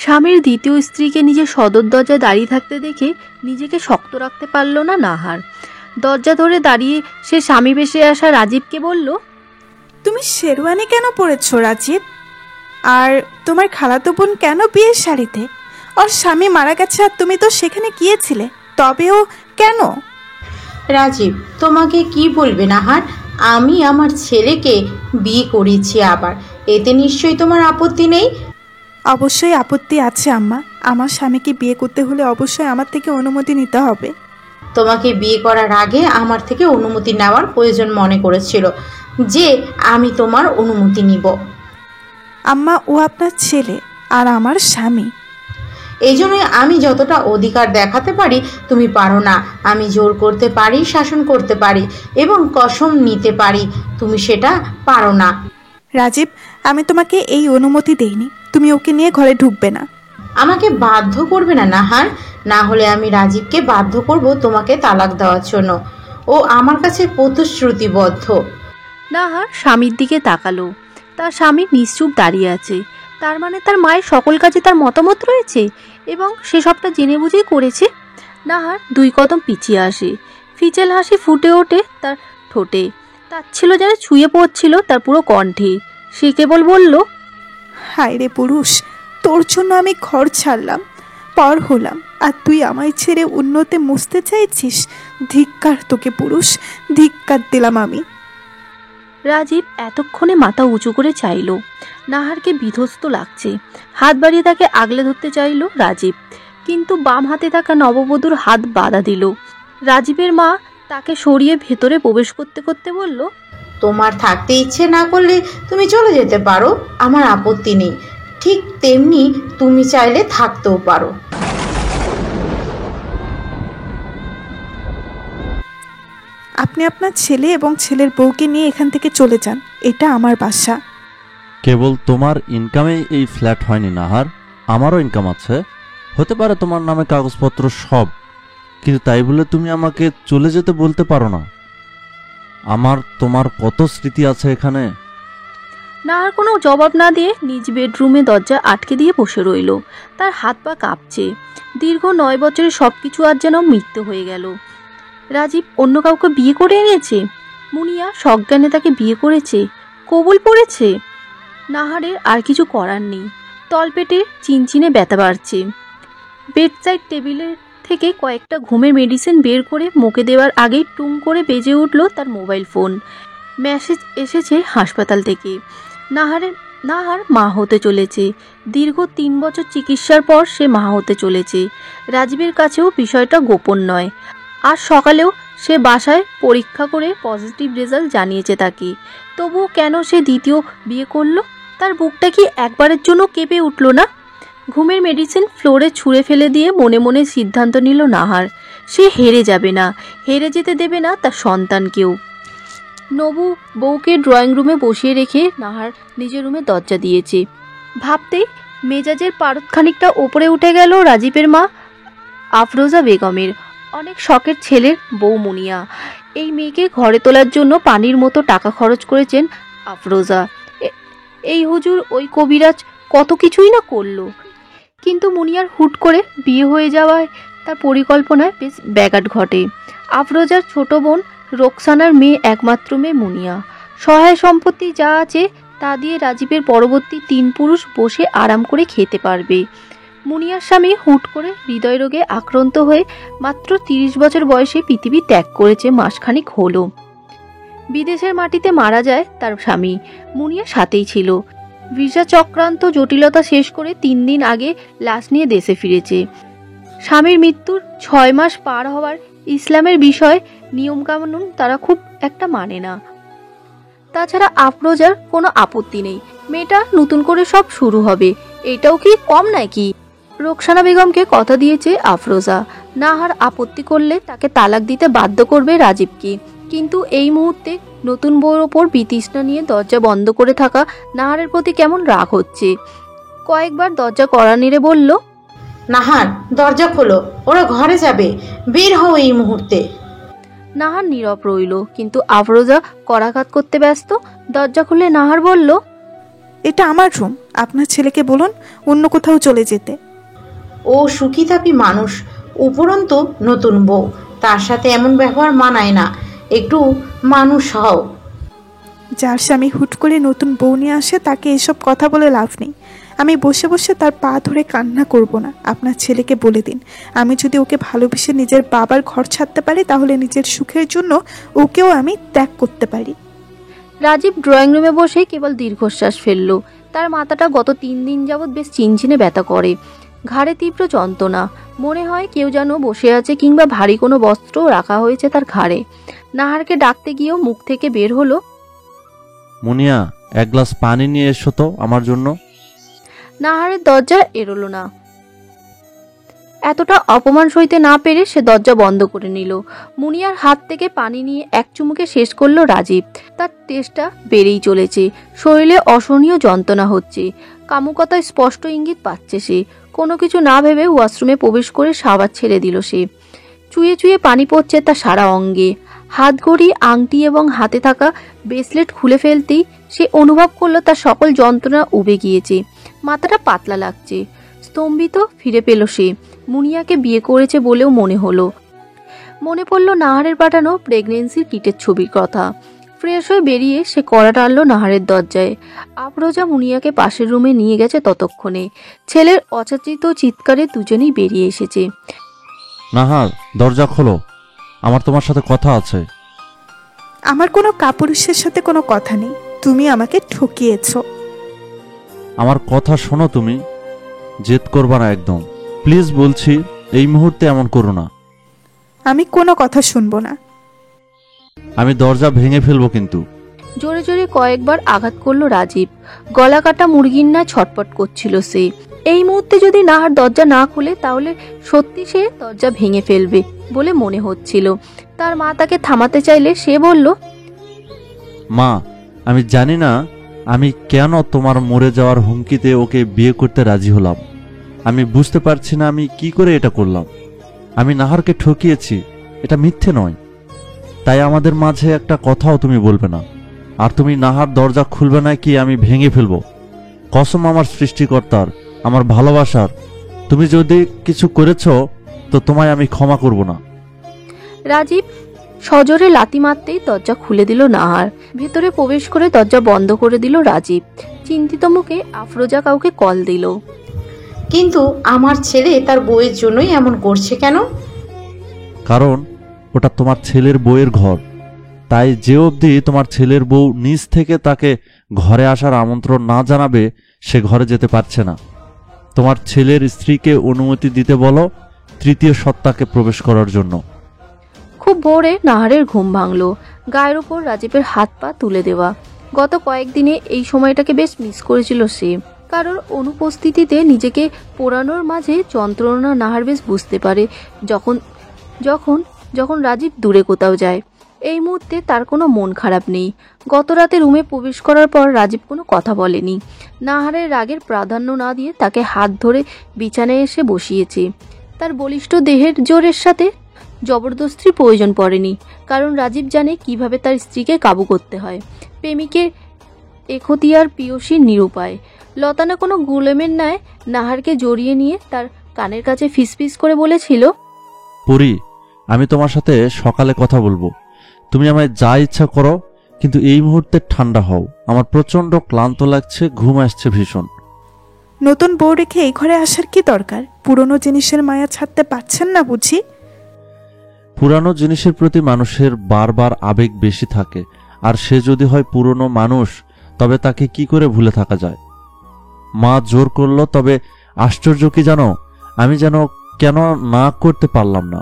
স্বামীর দ্বিতীয় স্ত্রীকে নিজের সদর দরজায় দাঁড়িয়ে থাকতে দেখে নিজেকে শক্ত রাখতে পারল না নাহার। দরজা ধরে দাঁড়িয়ে সে স্বামী বেশে আসা রাজীবকে বলল, তুমি শেরওয়ানি কেন পরেছো রাজীব? আর তোমার খালাতো বোন কেন বিয়ের শাড়িতে? ওর স্বামী মারা গেছে আর তুমি তো সেখানে গিয়েছিলে, তবেও কেন? রাজীব, তোমাকে কি বলবে নাহার? আমি আমার ছেলেকে বিয়ে করেছি আবার, এতে নিশ্চয়ই তোমার আপত্তি নেই? অবশ্যই আপত্তি আছে আম্মা। আমার স্বামীকে বিয়ে করতে হলে অবশ্যই আমার থেকে অনুমতি নিতে হবে। তোমাকে বিয়ে করার আগে আমার থেকে অনুমতি নেওয়ার প্রয়োজন মনে করেছিল যে আমি তোমার অনুমতি নিব। আম্মা, ও আপনার ছেলে আর আমার স্বামী। এই জন্যই আমি যতটা অধিকার দেখাতে পারি তুমি পারো না। আমি জোর করতে পারি, শাসন করতে পারি এবং কসম নিতে পারি, তুমি সেটা পারো না। রাজীব, আমি তোমাকে এই অনুমতি দেইনি। তুমি ওকে নিয়ে ঘরে ঢুকবে না। আমাকে বাধ্য করবে না নাহার, না হলে আমি রাজীবকে বাধ্য করব তোমাকে তালাক দেওয়ার জন্য। ও আমার কাছে প্রতিশ্রুতিবদ্ধ। নাহার স্বামীর দিকে তাকালো। তার স্বামী নিশ্চুপ দাঁড়িয়ে আছে। তার মানে তার মায়ের সকল কাজে তার মতামত রয়েছে এবং সে সবটা জেনে বুঝেই করেছে। নাহার 2 কদম পিছিয়ে আসে। ফিচেল হাসি ফুটে ওঠে তার ঠোঁটে, তাচ্ছিল্য যেন ছুঁয়ে পড়ছিল তার পুরো কণ্ঠে। সে কেবল বলল, হায় রে পুরুষ, তোর জন্য আমি ঘর ছাড়লাম, পর হলাম, আর তুই আমায় ছেড়ে উন্নতে মুছতে চাইছিস? ধিক্কার তোকে পুরুষ, ধিক্কার দিলাম আমি। রাজীব এতক্ষণে মাথা উঁচু করে চাইল। নাহারকে বিধ্বস্ত লাগছে। হাত বাড়িয়ে তাকে আগলে ধরতে চাইল রাজীব, কিন্তু বাম হাতে থাকা নববধূর হাত বাধা দিল। রাজীবের মা তাকে সরিয়ে ভেতরে প্রবেশ করতে করতে বলল, তোমার থাকতে ইচ্ছে না করলে তুমি চলে যেতে পারো, আমার আপত্তি নেই। ঠিক তেমনি তুমি চাইলে থাকতেও পারো। আপনি আপনার ছেলে এবং ছেলের বউকে নিয়ে এখান থেকে চলে যান। এটা আমার বাসা। কেবল তোমার ইনকামেই এই ফ্ল্যাট হয়নি নাহার, আমারও ইনকাম আছে। হতে পারে তোমার নামে কাগজপত্র সব, কিন্তু তাই বলে তুমি আমাকে চলে যেতে বলতে পারো না। আমার তোমার কত স্মৃতি আছে এখানে। নাহার কোনো জবাব না দিয়ে নিজ বেডরুমে দরজা আটকে দিয়ে বসে রইল। তার হাত পা কাঁপছে। দীর্ঘ 9 বছরের সব কিছু আজ যেন মৃত্যু হয়ে গেল। রাজীব অন্য কাউকে বিয়ে করে এনেছে। মুনিয়া সজ্ঞানে তাকে বিয়ে করেছে, কবুল পড়েছে। নাহারের আর কিছু করার নেই। তলপেটে চিনচিনে ব্যথা বাড়ছে। বেডসাইড টেবিলের থেকে কয়েকটা ঘুমের মেডিসিন বের করে মুখে দেওয়ার আগেই টুং করে বেজে উঠল তার মোবাইল ফোন। মেসেজ এসেছে হাসপাতাল থেকে। নাহার মা হতে চলেছে। দীর্ঘ 3 বছর চিকিৎসার পর সে মা হতে চলেছে। রাজীবের কাছেও বিষয়টা গোপন নয়। আজ সকালেও সে বাসায় পরীক্ষা করে পজিটিভ রেজাল্ট জানিয়েছে তাকে। তবুও কেন সে দ্বিতীয় বিয়ে করলো? তার বুকটা কি একবারের জন্য কেঁপে উঠল না? ঘুমের মেডিসিন ফ্লোরে ছুঁড়ে ফেলে দিয়ে মনে মনে সিদ্ধান্ত নিল নাহার, সে হেরে যাবে না, হেরে যেতে দেবে না তার সন্তানকেও। নবু বউকে ড্রয়িং রুমে বসিয়ে রেখে নাহার নিজের রুমে দরজা দিয়েছে। ভাবতেই মেজাজের পারদ খানিকটা ওপরে উঠে গেল রাজীবের মা আফরোজা বেগমের। অনেক শখের ছেলের বউ মুনিয়া। এই মেয়েকে ঘরে তোলার জন্য পানির মতো টাকা খরচ করেছেন আফরোজা। এই হুজুর ওই কবিরাজ কত কিছুই না করলো, কিন্তু মুনিয়ার হুট করে বিয়ে হয়ে যাওয়ায় তার পরিকল্পনায় বেশ ব্যাঘাত ঘটে। আফরোজার ছোট বোন রোকসানার মেয়ে, একমাত্র মেয়ে মুনিয়া। সহায় সম্পত্তি যা আছে তা দিয়ে রাজীবের পরবর্তী 3 পুরুষ বসে আরাম করে খেতে পারবে। মুনিয়ার স্বামী হুট করে হৃদয় রোগে আক্রান্ত হয়ে মাত্র 30 বছর বয়সে পৃথিবী ত্যাগ করেছে মাসখানিক হলো। বিদেশের মাটিতে মারা যায় তার স্বামী। মুনিয়া সাথেই ছিল। ভিসা চক্রান্ত জটিলতা শেষ করে 3 দিন আগে লাশ নিয়ে দেশে ফিরেছে। স্বামীর মৃত্যুর 6 মাস পার হওয়ার ইসলামের বিষয় নিয়মকানুন তারা খুব একটা মানে না। তাছাড়া আফরোজার কোনো আপত্তি নেই, মেয়েটা নতুন করে সব শুরু হবে, এটাও কি কম নাকি? রোকসানা বেগমকে কথা দিয়েছে আফরোজা, নাহার আপত্তি করলে তাকে তালাক দিতে বাধ্য করবে রাজীবকে। কিন্তু এই মুহূর্তে নতুন বউর ওপর বিতৃষ্ণা নিয়ে দরজা বন্ধ করে থাকা নাহারের প্রতি কেমন রাগ হচ্ছে। কয়েকবার দরজা কড়া নেড়ে বলল, নাহার, দরজা খোলো, ওরা ঘরে যাবে, বের হও এই মুহূর্তে। নাহার নীরব রইল, কিন্তু আফরোজা করাঘাত করতে ব্যস্ত। দরজা খুলে নাহার বলল, এটা আমার রুম, আপনার ছেলেকে বলুন অন্য কোথাও চলে যেতে। ও সুখিতাপি মানুষ, উপরন্তু নতুন বউ, তার সাথে এমন ব্যবহার মানায় না। একটু মানুষ হও। যার স্বামী হুট করে নতুন বউ নিয়ে আসে তাকে এসব কথা বলে লাভ নেই। আমি বসে বসে তার পা ধরে কান্না করব না। আপনার ছেলেকে বলে দিন, আমি যদি ওকে ভালোবেসে নিজের বাবার ঘর ছাড়তে পারি তাহলে নিজের সুখের জন্য ওকেও আমি ত্যাগ করতে পারি। রাজীব ড্রয়িং রুমে বসে কেবল দীর্ঘশ্বাস ফেলল। তার মাথাটা গত 3 দিন যাবৎ বেশ চিনচিনে ব্যথা করে, ঘাড়ে তীব্র যন্ত্রণা, মনে হয় কেউ যেন বসে আছে কিংবা ভারী কোনো বস্ত্র রাখা হয়েছে তার ঘাড়ে। নাহারকে ডাকতে গিয়েও মুখ থেকে বের হলো, মুনিয়া, এক গ্লাস পানি নিয়ে এসো তো আমার জন্য। নাহারের দরজা এড়োলো না। এতটা অপমান সইতে না পেরে সে দরজা বন্ধ করে নিল। মুনিয়ার হাত থেকে পানি নিয়ে এক চুমুকে শেষ করলো রাজীব। তার টেস্টটা বেড়েই চলেছে, শরীরে অসহনীয় যন্ত্রণা হচ্ছে, কামুকতায় স্পষ্ট ইঙ্গিত পাচ্ছে সে। কোনো কিছু না ভেবে ওয়াশরুমে প্রবেশ করে সাবান ছেড়ে দিল সে। চুয়ে চুয়ে পানি পড়ছে তার সারা অঙ্গে। হাত ঘড়ি, আংটি এবং হাতে থাকা ব্রেসলেট খুলে ফেলতেই সে অনুভব করলো তার সকল যন্ত্রণা উবে গিয়েছে, মাথাটা পাতলা লাগছে। স্তম্ভিত ফিরে পেল সে। মুনিয়াকে বিয়ে করেছে বলেও মনে হলো। মনে পড়ল নাহারের পাঠানো প্রেগনেন্সির কিটের ছবির কথা। ফ্রেশ হয়ে বেরিয়ে সে কড়া টানলো নাহারের দরজায়। আফরোজা মুনিয়াকে পাশের রুমে নিয়ে গেছে ততক্ষণে। ছেলের অযাচিত চিৎকারে দুজনেই বেরিয়ে এসেছে। নাহার, দরজা খোলো, আমার তোমার সাথে কথা আছে। আমার কোনো কাপুরুষের সাথে কোনো কথা নেই, তুমি আমাকে ঠকিয়েছো। আমার কথা শোনো, তুমি জেদ করবা না একদম, প্লিজ বলছি, এই মুহূর্তে এমন করো না। আমি কোনো কথা শুনবো না। আমি দরজা ভেঙে ফেলবো কিন্তু। জোরে জোরে কয়েকবার আঘাত করলো রাজীব। গলা কাটা মুরগির না ছটপট করছিল সে। এই মুহূর্তে যদি নাহার দরজা না খুলে তাহলে সত্যি সে দরজা ভেঙে ফেলবে বলে মনে হচ্ছিল। তার মা তাকে থামাতে চাইলে সে বলল, মা, আমি জানি না আমি কেন তোমার মরে যাওয়ার হুমকিতে ওকে বিয়ে করতে রাজি হলাম। আমি বুঝতে পারছি না আমি কি করে এটা করলাম। আমি নাহারকে ঠকিয়েছি, এটা মিথ্যে নয়। তাই আমাদের মাঝে একটা কথাও তুমি বলবে না। আর তুমি নাহার দরজা খুলবে না কি আমি ভেঙে ফেলবো। কসম আমার সৃষ্টিকর্তার, আমার ভালোবাসার, তুমি যদি কিছু করেছো তো তোমায় আমি ক্ষমা করব না। রাজীব সজোরে লাথি মারতেই দরজা খুলে দিল নাহার। ভেতরে প্রবেশ করে দরজা বন্ধ করে দিল রাজীব। চিন্তিত মুখে আফরোজা কাউকে কল দিল। কিন্তু আমার ছেলে তার বউয়ের জন্যই এমন করছে কেন? কারণ ওটা তোমার ছেলের বউয়ের ঘর, তাই যে অবধি তোমার ছেলের বউ নিজ থেকে তাকে ঘরে আসার আমন্ত্রণ না জানাবে সে ঘরে যেতে পারছে না। তোমার ছেলের স্ত্রীকে অনুমতি দিতে বলো তৃতীয় সত্তাকে প্রবেশ করার জন্য। খুব ভোরে নাহারের ঘুম ভাঙল। গায়ের উপর রাজীবের হাত পা তুলে দেওয়া। গত কয়েকদিনে এই সময়টাকে বেশ মিস করেছিল সে। কারোর অনুপস্থিতিতে নিজেকে পোড়ানোর মাঝে যন্ত্রণা নাহার বেশ বুঝতে পারে যখন যখন যখন রাজীব দূরে কোথাও যায়। এই মুহূর্তে তার কোনো মন খারাপ নেই। গত রাতে রুমে প্রবেশ করার পর রাজীব কোনো কথা বলেনি। নাহারের রাগের প্রাধান্য না দিয়ে তাকে হাত ধরে বিছানায় এসে বসিয়েছে। তার বলিষ্ঠ দেহের জোরের সাথে জবরদস্তির প্রয়োজন পড়েনি, কারণ রাজীব জানে কিভাবে তার স্ত্রীকে কাবু করতে হয়। প্রেমিকের এখতিয়ার পিয়সীর নিরুপায়। লতানা কোনো গুলেমের ন্যায় নাহারকে জড়িয়ে নিয়ে তার কানের কাছে ফিসফিস করে বলেছিল, পরি, আমি তোমার সাথে সকালে কথা বলবো। তুমি আমায় যা ইচ্ছা করো, কিন্তু এই মুহূর্তে ঠান্ডা হও। আমার প্রচন্ড ক্লান্ত লাগছে, ঘুম আসছে ভীষণ। নতুন বউ রেখে এই ঘরে আসার কি দরকার? পুরনো জিনিসের মায়া ছাড়তে পারছেন না বুঝি? পুরানো জিনিসের প্রতি মানুষের বারবার আবেগ বেশি থাকে, আর সে যদি হয় পুরনো মানুষ তবে তাকে কি করে ভুলে থাকা যায়। মা জোর করলো, তবে আশ্চর্য কি জানো, আমি যেন কেন না করতে পারলাম না।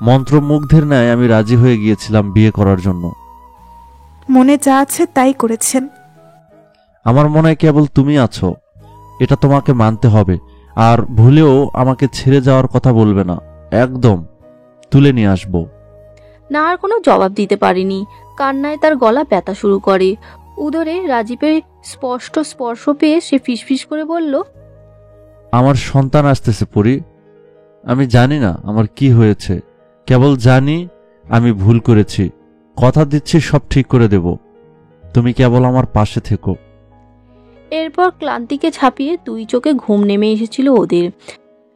মন্ত্রমুগ্ধের ন্যায় আমি রাজি হয়ে গিয়েছিলাম বিয়ে করার জন্য। মনে যা আছে তাই করেছেন। আমার মনে কেবল তুমি আছো, এটা তোমাকে মানতে হবে। আর ভুলেও আমাকে ছেড়ে যাওয়ার কথা বলবে না, একদম তুলে নিয়ে আসবো। নাহার কোনো জবাব দিতে পারেনি। কান্নায় তার গলা ব্যথা শুরু করে। উদরে রাজীবের স্পষ্ট স্পর্শ পেয়ে সে ফিসফিস করে বলল, আমার সন্তান আসতেছে পরি। আমি জানি না আমার কি হয়েছে, কেবল জানি আমি ভুল করেছি। কথা দিচ্ছি সব ঠিক করে দেব, তুমি কেবল আমার পাশে থেকো। এরপর ক্লান্তিকে ছাপিয়ে দুই চোখে ঘুম নেমে এসেছিল ওদের।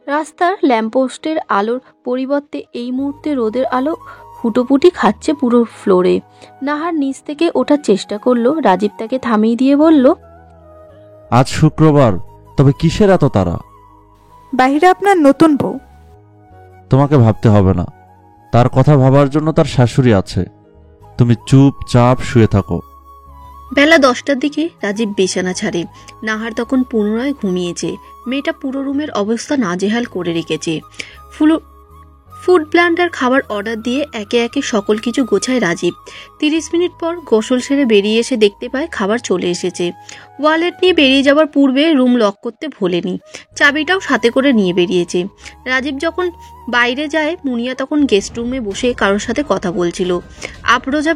রাস্তার ল্যাম্পপোস্টের আলোর পরিবর্তে এই মুহূর্তে রোদের আলো ফুটোপুটি খাচ্ছে পুরো ফ্লোরে। নাহার নিচ থেকে ওঠার চেষ্টা করলো। রাজীব তাকে থামিয়ে দিয়ে বলল, আজ শুক্রবার, তবে কিসের এত তারা? বাইরে আপনার নতুন বউ। তোমাকে ভাবতে হবে না, তার কথা ভাবার জন্য তার শাশুড়ি আছে। তুমি চুপচাপ শুয়ে থাকো। বেলা 10টার দিকে রাজীব বিছানা ছাড়ে। নাহার তখন পুনরায় ঘুমিয়েছে। মেয়েটা পুরো রুমের অবস্থা নাজেহাল করে রেখেছে। ফুড ব্ল্যান্ডার খাবার অর্ডার দিয়ে একে একে সকল কিছু গোছায় রাজীব। 30 মিনিট পর গোসল সেরে বেরিয়ে এসে দেখতে পায় খাবার চলে এসেছে। ওয়ালেট নিয়ে বেরিয়ে যাওয়ার পূর্বে রুম লক করতে ভোলেনি, চাবিটাও সাথে করে নিয়ে বেরিয়েছে। রাজীব যখন বাইরে যায়, মুনিয়া তখন গেস্ট রুমে বসে কারোর সাথে কথা বলছিল। আফরোজা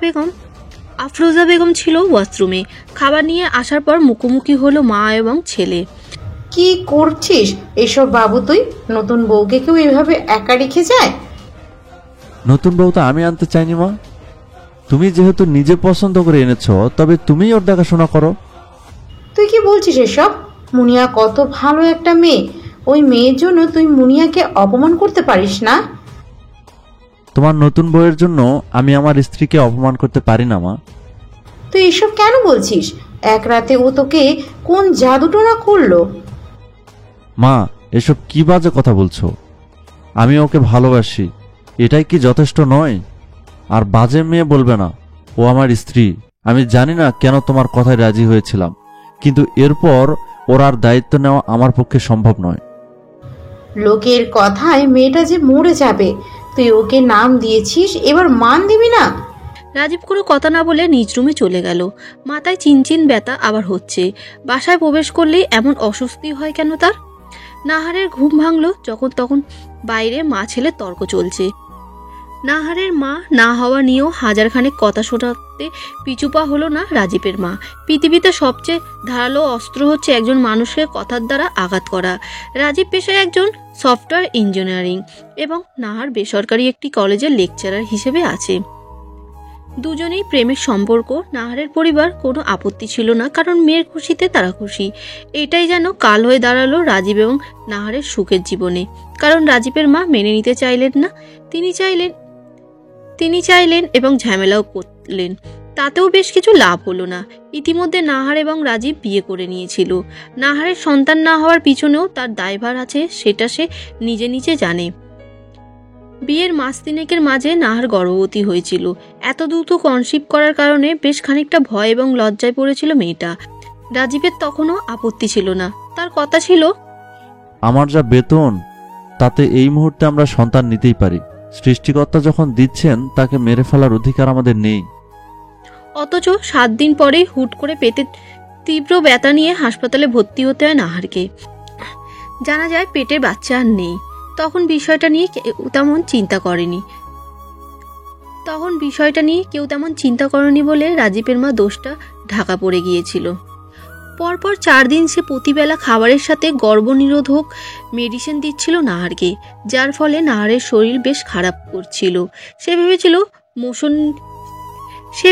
বেগম ছিল ওয়াশরুমে। খাবার নিয়ে আসার পর মুখোমুখি হলো মা এবং ছেলে। কি করছিস এসব বাবু? তুই নতুন বউকে কেউ এভাবে একা রেখে যায়? নতুন বউ তো আমি আনতে চাইনি মা। তুমি যেহেতু নিজে পছন্দ করে এনেছো, তবে তুমিই ওর দেখাশোনা করো। তুই কি বলছিস এসব? মুনিয়া কত ভালো একটা মেয়ে। ওই মেয়ের জন্য তুই মুনিয়াকে অপমান করতে পারিস না। তোমার নতুন বউয়ের জন্য আমি আমার স্ত্রীকে অপমান করতে পারি না মা। তুই এসব কেন বলছিস? এক রাতে ও তোকে কোন জাদুটোনা করলো? মা, এসব কি বাজে কথা বলছো? আমি ওকে ভালোবাসি, এটাই কি যথেষ্ট নয়? আর বাজে মেয়ে বলবে না, ও আমার স্ত্রী। আমি জানি না কেন তোমার কথায় রাজি হয়েছিলাম, কিন্তু এরপর ওর আর দায়িত্ব নেওয়া আমার পক্ষে সম্ভব নয়। লোকের কথায় মেয়েটা যে মরে যাবে, তুই ওকে নাম দিয়েছিস, এবার মান দিবি না? রাজীব কোনো কথা না বলে নিজ রুমে চলে গেল। মাথায় চিনচিন ব্যথা আবার হচ্ছে। বাসায় প্রবেশ করলেই এমন অস্বস্তি হয় কেন তার? নাহারের ঘুম ভাঙল যখন তখন বাইরে মা ছেলে তর্ক চলছে। নাহারের মা না হওয়া নিয়েও হাজারখানেক কথা শোনাতে পিছুপা হলো না রাজীবের মা। পৃথিবীতে সবচেয়ে ধারালো অস্ত্র হচ্ছে একজন মানুষকে কথার দ্বারা আঘাত করা। রাজীব পেশায় একজন সফটওয়্যার ইঞ্জিনিয়ারিং এবং নাহার বেসরকারি একটি কলেজের লেকচারার হিসেবে আছে। দুজনেই প্রেমের সম্পর্ক। নাহারের পরিবার কোনো আপত্তি ছিল না, কারণ মেয়ের খুশিতে তারা খুশি। এটাই যেন কাল হয়ে দাঁড়ালো রাজীব এবং নাহারের সুখের জীবনে। কারণ রাজীবের মা মেনে নিতে চাইলেন না। তিনি চাইলেন এবং ঝামেলাও করলেন, তাতেও বেশ কিছু লাভ হলো না। ইতিমধ্যে নাহার এবং রাজীব বিয়ে করে নিয়েছিল। নাহারের সন্তান না হওয়ার পিছনেও তার দায়ভার আছে, সেটা সে নিজে নিজে জানে। বিয়ের মাস তিনেকের মাঝে নাহার গর্ভবতী হয়েছিল। এত দ্রুত কনসিভ করার কারণে বেশ খানিকটা ভয় এবং লজ্জায় পড়েছিল মেয়েটা। রাজীবের তখনও আপত্তি ছিল না। তার কথা ছিল, আমার যা বেতন, তাতে এই মুহূর্তে আমরা সন্তান নিতেই পারি। সৃষ্টিকর্তা যখন দিচ্ছেন, তাকে মেরে ফেলার অধিকার আমাদের নেই। অথচ 7 দিন পরেই হুট করে পেটে তীব্র ব্যথা নিয়ে হাসপাতালে ভর্তি হতে হয় নাহারকে। জানা যায় পেটে বাচ্চা আর নেই। তখন বিষয়টা নিয়ে কেউ তেমন চিন্তা করেনি বলে রাজীবের মা দোষটা ঢাকা পড়ে গিয়েছিল। পরপর 4 দিন সে প্রতিবেলা খাবারের সাথে গর্ভনিরোধক মেডিসিন দিচ্ছিল নাহারকে, যার ফলে নাহারের শরীর বেশ খারাপ করছিল। সে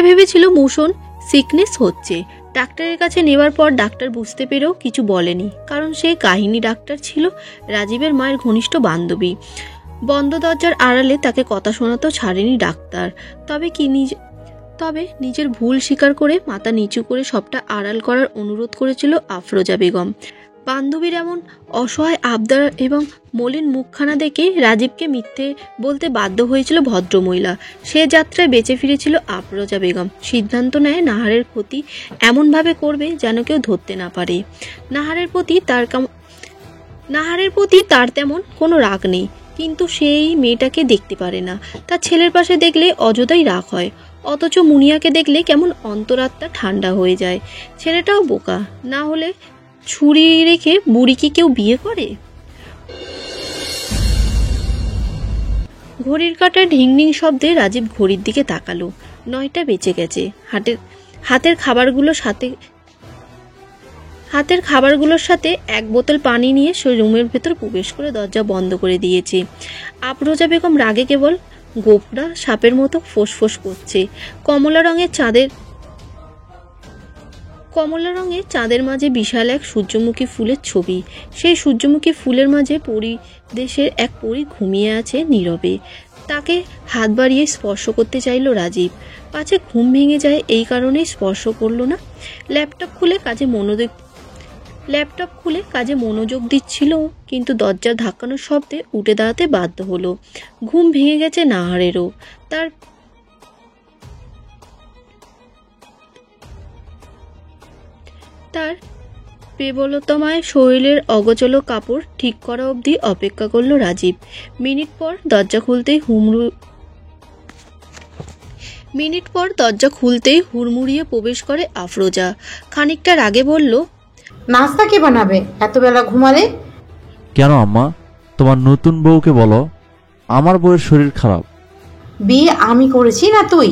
ভেবেছিল মোশন সিকনেস হচ্ছে। ডাক্তারের কাছে নেওয়ার পর ডাক্তার বুঝতে পেরেও কিছু বলেনি, কারণ সে কাহিনী ডাক্তার ছিল রাজীবের মায়ের ঘনিষ্ঠ বান্ধবী। বন্ধ দরজার আড়ালে তাকে কথা শোনাতেও ছাড়েনি ডাক্তার। তবে নিজের ভুল স্বীকার করে মাথা নিচু করে সবটা আড়াল করার অনুরোধ করেছিল আফরোজা বেগম। বান্ধবীর এমন অসহায় আবদার এবং মলিন মুখখানা দেখে রাজীবকে মিথ্যে বলতে বাধ্য হয়েছিল ভদ্রমহিলা। সে যাত্রায় বেঁচে ফিরেছিল আফরোজা বেগম। সিদ্ধান্ত নেয় নাহারের ক্ষতি এমনভাবে করবে যেন কেউ ধরতে না পারে। নাহারের প্রতি তার তেমন কোনো রাগ নেই, কিন্তু সেই মেয়েটাকে দেখতে পারে না। তার ছেলের পাশে দেখলে অযথাই রাগ হয়, অথচ মুনিয়াকে দেখলে কেমন অন্তরাত্মা ঠান্ডা হয়ে যায়। ছেলেটাও বোকা, না হলে ছুরি রেখে বুড়ি কি কেউ বিয়ে করে? ঘড়ির কাঁটার ঢিংঢিং শব্দে রাজীব ঘড়ির দিকে তাকালো। 9টা বেঁচে গেছে। হাতের খাবারগুলোর সাথে 1 বোতল পানি নিয়ে সে রুমের ভেতর প্রবেশ করে দরজা বন্ধ করে দিয়েছে। আফরোজা বেগম রাগে কেবল গোবরা সাপের মতো ফোঁস করছে। কমলা কমলা রঙের চাঁদের মাঝে বিশাল এক সূর্যমুখী ফুলের ছবি। সেই সূর্যমুখী ফুলের মাঝে দেশের এক পরী ঘুমিয়ে আছে নীরবে। তাকে হাত বাড়িয়ে স্পর্শ করতে চাইল রাজীব, পাছে ঘুম ভেঙে যায় এই কারণেই স্পর্শ করলো না। ল্যাপটপ খুলে কাজে মনোযোগ দিচ্ছিল, কিন্তু দরজার ধাক্কানোর শব্দে উঠে দাঁড়াতে বাধ্য হলো। ঘুম ভেঙে গেছে নাহারেরও। তার বেবলতমায় শরীরের অগোচল কাপড় ঠিক করা অবধি অপেক্ষা করলো রাজীব। মিনিট পর দরজা খুলতেই হুড়মুড়িয়ে প্রবেশ করে আফরোজা। খানিকটা রাগে বলল, নাস্তা কে বানাবে এত বেলা ঘুমালে? কেন আম্মা, তোমার নতুন বউকে বলো। আমার বউয়ের শরীর খারাপ। বিয়ে আমি করেছি না তুই?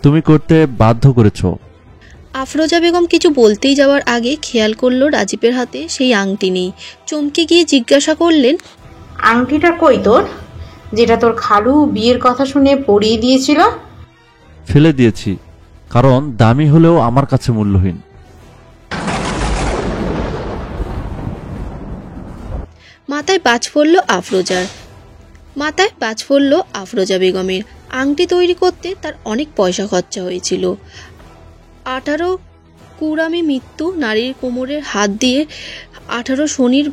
তুমি করতে বাধ্য করেছো। আফরোজা বেগম কিছু বলতেই যাওয়ার আগে খেয়াল করলো রাজীবের হাতে সেই আংটি নেই। চমকে গিয়ে জিজ্ঞাসা করলেন, আংটিটা কই তোর, যেটা তোর খালু বিয়ের কথা শুনে পরিয়ে দিয়েছিল? ফেলে দিয়েছি, কারণ দামি হলেও আমার কাছে মূল্যহীন। মাথায় বাজ পড়ল আফরোজা বেগমের। আংটি তৈরি করতে তার অনেক পয়সা খরচা হয়েছিল। 18 কুড়ামি মৃত্যু নারীর কোমরের হাত দিয়ে 18 শনির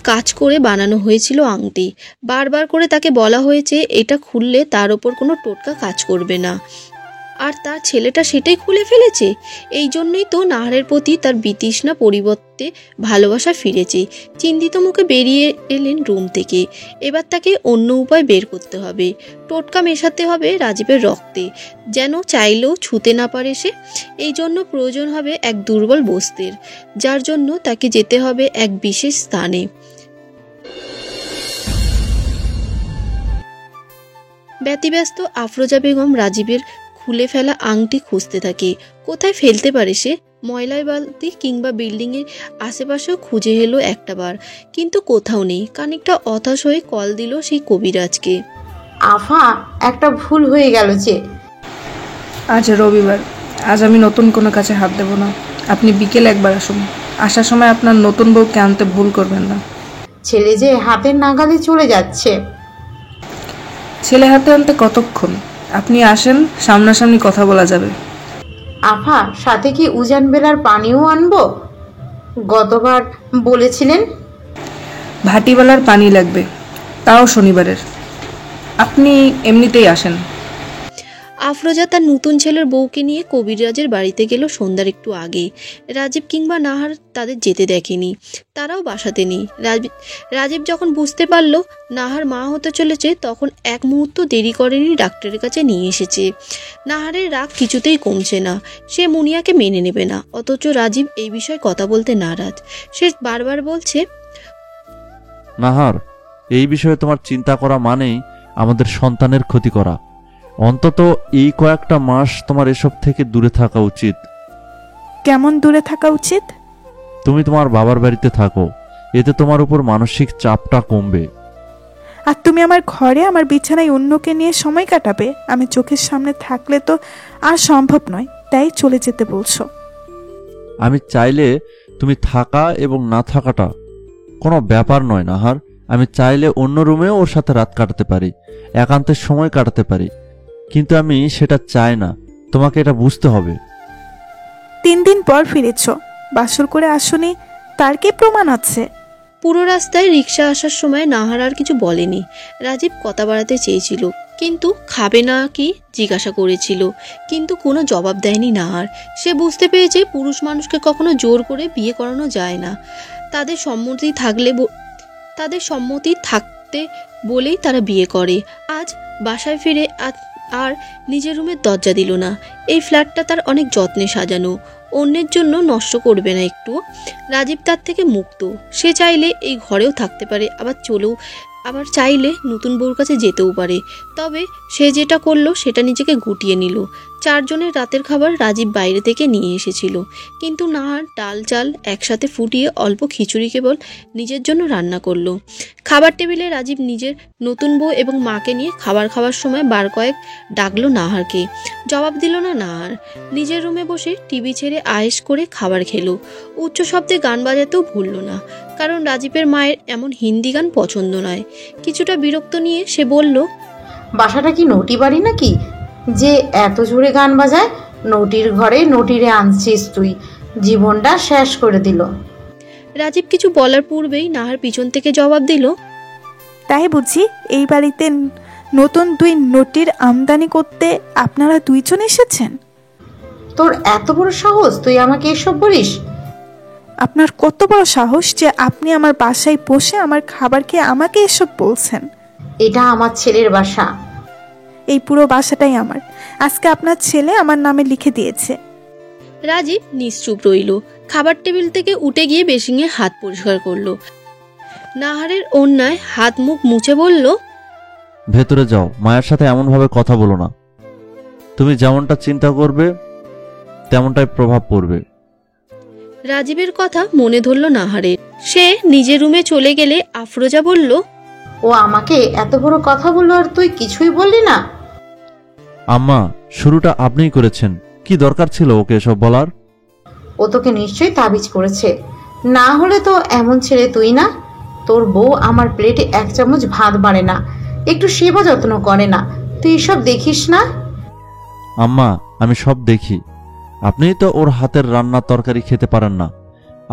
কাজ করে বানানো হয়েছিল আংটি। বারবার করে তাকে বলা হয়েছে এটা খুললে তার ওপর কোনো টোটকা কাজ করবে না, আর তার ছেলেটা সেটাই খুলে ফেলেছে। এই জন্যই তো নাহারের প্রতি তার বিতৃষ্ণা পরিবর্তে ভালোবাসা ফিরেছে। চিন্তিত মুখে বেরিয়ে এলেন রুম থেকে। এবার তাকে অন্য উপায় বের করতে হবে। টোটকা মেশাতে হবে রাজীবের রক্তে, যেন চাইলেও ছুতে না পারে সে। এই জন্য প্রয়োজন হবে এক দুর্বল বস্তির, যার জন্য তাকে যেতে হবে এক বিশেষ স্থানে। ব্যতিব্যস্ত আফরোজা বেগম রাজীবের খুলে ফেলা আংটি খুঁজতে থাকে। কোথায় ফেলতে পারে সে? ময়লার বালতি কিংবা বিল্ডিংয়ের আশেপাশেও খুঁজে এলো একটাবার, কিন্তু কোথাও নেই। খানিকটা হতাশ হয়ে কল দিল সেই কবিরাজকে। আফা, একটা ভুল হয়ে গেল যে। আজ রবিবার, আজ আমি নতুন কোনো কাজে হাত দেব না। আপনি বিকেলে একবার আসুন। আসার সময় আপনার নতুন বউকে আনতে ভুল করবেন না। ছেলে যে হাতের নাগালে চলে যাচ্ছে। ছেলে হাতে আনতে কতক্ষণ? আপনি আসেন, সামনাসামনি কথা বলা যাবে। আফা, সাথে কি উজান বেলার পানিও আনবো? গতবার বলেছিলেন। ভাটিবেলার পানি লাগবে, তাও শনিবারের। আপনি এমনিতেই আসেন। আফরোজা তার নতুন ছেলের বউকে নিয়ে কবিরাজের বাড়িতে গেল সন্ধ্যার একটু আগে। রাজীব কিংবা নাহার তাদের যেতে দেখেনি, তারাও বাসাতে নেই। রাজীব যখন বুঝতে পারল নাহার মা হতে চলেছে, তখন এক মুহূর্ত দেরি করেনি, ডাক্তারের কাছে নিয়ে এসেছে। নাহারের রাগ কিছুতেই কমছে না। সে মুনিয়াকে মেনে নেবে না, অথচ রাজীব এই বিষয়ে কথা বলতে নারাজ। সে বারবার বলছে, নাহার, এই বিষয়ে তোমার চিন্তা করা মানেই আমাদের সন্তানের ক্ষতি করা। অন্তত এই কয়েকটা মাস তোমার এসব থেকে দূরে থাকা উচিত। কেমন দূরে থাকা উচিত? তুমি তোমার বাবার বাড়িতে থাকো, এতে তোমার উপর মানসিক চাপটা কমবে। আর তুমি আমার ঘরে আমার বিছানায় অন্যকে নিয়ে সময় কাটাবে? আমি চোখের সামনে থাকলে তো আর সম্ভব নয়, তাই চলে যেতে বলছো। আমি চাইলে তুমি থাকা এবং না থাকাটা কোনো ব্যাপার নয় নাহার। আমি চাইলে অন্য রুমেও ওর সাথে রাত কাটাতে পারি, একান্তের সময় কাটাতে পারি, কিন্তু আমি সেটা চাই না। তোমাকে এটা বুঝতে হবে। 3 দিন পর ফিরেছ, বাসর করে আসনি, তার কি প্রমাণ আছে? পুরো রাস্তায় রিক্সা আসার সময় নাহার আর কিছু বলেনি। রাজীব কথা বাড়াতে চেয়েছিল, কিন্তু খাবে না কি জিজ্ঞাসা করেছিল, কিন্তু কোনো জবাব দেয়নি নাহার। সে বুঝতে পেরেছে পুরুষ মানুষকে কখনো জোর করে বিয়ে করানো যায় না। তাদের সম্মতি থাকতে বলেই তারা বিয়ে করে। আজ বাসায় ফিরে আর নিজের রুমের দরজা দিল না। এই ফ্ল্যাটটা তার অনেক যত্নে সাজানো, অন্যের জন্য নষ্ট করবে না একটু। রাজীব তার থেকে মুক্ত। সে চাইলে এই ঘরেও থাকতে পারে, আবার চাইলে নতুন বউর কাছে যেতেও পারে। তবে সে যেটা করলো সেটা নিজেকে গুটিয়ে নিল। চারজনের রাতের খাবার রাজীব বাইরে থেকে নিয়ে এসেছিল, কিন্তু নাহার ডাল চাল একসাথে ফুটিয়ে অল্প খিচুড়ি কেবল নিজের জন্য রান্না করলো। খাবার টেবিলে রাজীব নিজের নতুন বউ এবং মাকে নিয়ে খাবার খাওয়ার সময় বার কয়েক ডাকলো নাহারকে। জবাব দিল না নাহার। নিজের রুমে বসে টিভি ছেড়ে আয়েশ করে খাবার খেলো। উচ্চ শব্দে গান বাজাতেও ভুলল না, কারণ রাজীবের মায়ের এমন হিন্দি গান পছন্দ নয়। কিছুটা বিরক্ত নিয়ে সে বলল, বাসাটা কি নটি বাড়ি নাকি যে এত জোরে গান বাজায়? নটির ঘরে নটিরে আনছিস তুই, জীবনটা শেষ করে দিল। রাজীব কিছু বলার পূর্বেই নাহার পিছন থেকে জবাব দিল, তাই বুঝি এই বাড়িতে নতুন দুই নটির আমদানি করতে আপনারা দুইজন এসেছেন? তোর এত বড় সাহস, তুই আমাকে এসব বলিস? আপনার কত বড় সাহস যে আপনি আমার বাসায় বসে আমার খাবার খেয়ে আমাকে এসব বলছেন? এটা আমার ছেলের বাসা। এই পুরো বাসাটাই আমার। আজকে আপনার ছেলে আমার নামে লিখে দিয়েছে। রাজীব নিশ্চুপ রইল। খাবার টেবিল থেকে উঠে গিয়ে বেসিংয়ে হাত পরিষ্কার করলো। নাহারের অন্যায় হাত মুখ মুছে বলল, ভেতরে যাও, মায়ের সাথে এমনভাবে কথা বলো না। তুমি যেমনটা চিন্তা করবে তেমনটাই প্রভাব পড়বে। রাজীবের কথা মনে ধরল নাহারের। সে নিজের রুমে চলে গেলে আফরোজা বলল, ও আমাকে এত বড় কথা বললো আর তুই কিছুই বললি না? আম্মা, শুরুটা আপনিই করেছেন। কি দরকার ছিল ওকে এসব বলার? ও তোকে নিশ্চয়ই তাবিজ করেছে, না হলে তো এমন ছেলে তুই না। তোর বউ আমার প্লেটে এক চামচ ভাত বাড়ে না, একটু সেবা যত্ন করে না, তুই এসব দেখিস না? আম্মা, আমি সব দেখি। আপনিই তো ওর হাতের রান্না তরকারি খেতে পারেন না,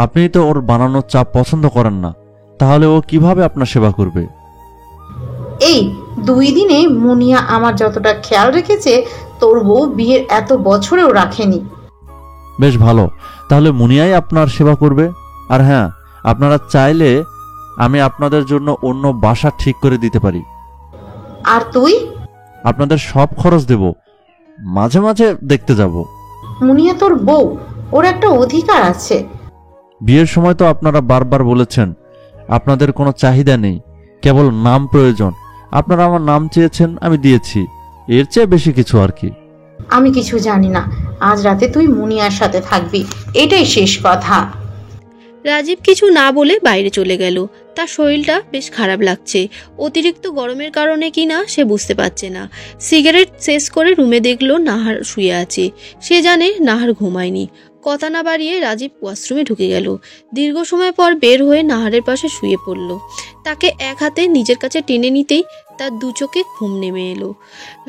আপনিই তো ওর বানানো চা পছন্দ করেন না, তাহলে ও কিভাবে আপনার সেবা করবে? এই 2 দিনে মুনিয়া আমার যতটা খেয়াল রেখেছে তোর বউ বিয়ের এত বছরেও রাখেনি। বেশ ভালো, তাহলে মুনিয়াই আপনার সেবা করবে। আর হ্যাঁ, আপনারা চাইলে আমি আপনাদের জন্য অন্য বাসা ঠিক করে দিতে পারি। আর তুই? আপনাদের সব খরচ দেব, মাঝে মাঝে দেখতে যাব। মুনিয়া তোর বউ, ওর একটা অধিকার আছে। বিয়ের সময় তো আপনারা বারবার বলেছেন আপনাদের কোনো চাহিদা নেই, কেবল নাম প্রয়োজন। আপনারা আমার নাম চেয়েছেন, আমি দিয়েছি, এর চেয়ে বেশি কিছু আর কি। আমি কিছু জানি না, আজ রাতে তুই মুনিয়ার সাথে থাকবি, এটাই শেষ কথা। রাজীব কিছু না বলে বাইরে চলে গেল। তার শরীরটা বেশ খারাপ লাগছে। অতিরিক্ত গরমের কারণে কিনা সে বুঝতে পারছে না। সিগারেট শেষ করে রুমে দেখলো নাহার শুয়ে আছে। সে জানে নাহার ঘুমায়নি। কথা না বাড়িয়ে রাজীব ওয়াশরুমে ঢুকে গেল। দীর্ঘ সময় পর বের হয়ে নাহারের পাশে শুয়ে পড়ল। তাকে এক হাতে নিজের কাছে টেনে নিতেই তার দু চোখে ঘুম নেমে এলো।